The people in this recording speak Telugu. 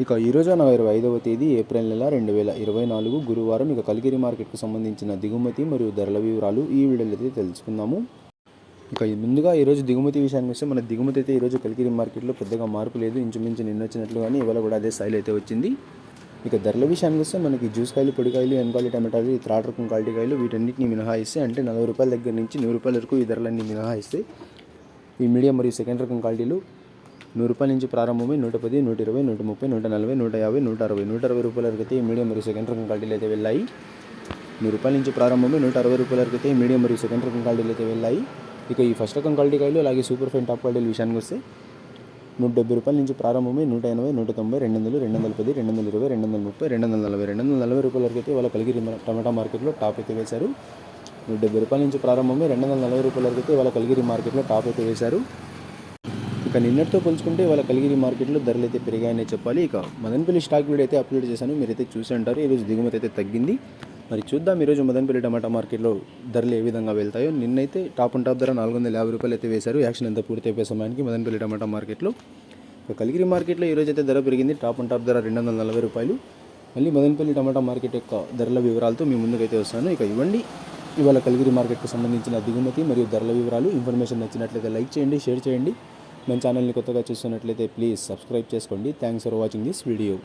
ఇక ఈరోజు అనగా 25వ తేదీ ఏప్రిల్ నెల 2024 గురువారం. ఇక కలికిరి మార్కెట్కు సంబంధించిన దిగుమతి మరియు ధరల వివరాలు ఈ వీడియోలో అయితే తెలుసుకుందాము. ఇక ముందుగా ఈరోజు దిగుమతి విషయానికి వస్తే మన దిగుమతి అయితే ఈరోజు కలికిరి మార్కెట్లో పెద్దగా మార్పు లేదు, ఇంచుమించు నిన్న వచ్చినట్లుగానే ఇవాళ కూడా అదే స్థాయిలో అయితే వచ్చింది. ఇక ధరల విషయానికి వస్తే మనకి జ్యూస్ కాయలు, పొడికాయలు, ఎన్కాయలు, టమాటాలు, థర్డ్ రకం క్వాలిటీ కాయలు వీటన్నిటిని మినహాయిస్తే అంటే 40 రూపాయల దగ్గర నుంచి 100 రూపాయల వరకు ఈ ధరలన్నీ మినహాయిస్తే ఈ మీడియం మరియు సెకండ్ రకం క్వాలిటీలు 100 రూపాయల నుంచి ప్రారంభమై 110, 120, 130, 140, 150, 160, 160 రూపాయల వరకు అయితే ఈ మీడియం మరియు సెకండ్ రకం క్వాలిటీలు అయితే వెళ్ళాయి. 100 రూపాయల నుంచి ప్రారంభమై 160 రూపాయల వరకు అయితే ఈ మీడియం మరియు సెకండ్ రకం క్వాలిటీలు అయితే వెళ్ళాయి. ఇక ఈ ఫస్ట్ రకం క్వాలిటీ కాయలు అలాగే సూపర్ ఫైన్ టాప్ క్వాలిటీల విషయానికి వస్తే 170 రూపాయల నుంచి ప్రారంభమై 180, 190, 200, 210, 220, 230, 240, 240 రూపాయల వరకు అయితే వాళ్ళ కలిగిరి టమాటా మార్కెట్లో టాప్ అయితే వేశారు. 170 రూపాయల నుంచి ప్రారంభమై 240 రూపాయల వరకు అయితే వాళ్ళ కలిగిరి మార్కెట్లో టాప్ అయితే వేశారు. ఇక నిన్నటితో పోల్చుకుంటే వాళ్ళ కలిగిరి మార్కెట్లో ధరలు అయితే పెరిగాయనే చెప్పాలి. ఇక మదనపల్లి స్టాక్ వీడియో అయితే అప్లోడ్ చేశాను, మీరైతే చూసి ఉంటారు. ఈరోజు దిగుమతి అయితే తగ్గింది. మరి చూద్దాం ఈరోజు మదనపల్లి టమాటా మార్కెట్లో ధరలు ఏ విధంగా వెళ్తాయో. నిన్నైతే టాప్ అండ్ టాప్ ధర 450 రూపాయలు అయితే వేశారు. యాక్షన్ అంతా పూర్తి అయిపోయే సమయానికి మదనపల్లి టమాటా మార్కెట్లో. ఇక కలిగిరి మార్కెట్లో ఈరోజు అయితే ధర పెరిగింది. టాప్ అండ్ టాప్ ధర 240 రూపాయలు. మళ్ళీ మదనపల్లి టమాటా మార్కెట్ యొక్క ధరల వివరాలతో మీ ముందుకైతే వస్తాను. ఇక ఇవ్వండి ఇవాళ కలిగిరి మార్కెట్కి సంబంధించిన దిగుమతి మరియు ధరల వివరాలు. ఇన్ఫర్మేషన్ నచ్చినట్లయితే లైక్ చేయండి, షేర్ చేయండి. మన ఛానల్ని కొత్తగా చూస్తున్నట్లయితే ప్లీజ్ సబ్స్క్రైబ్ చేసుకోండి. Thanks for watching this video.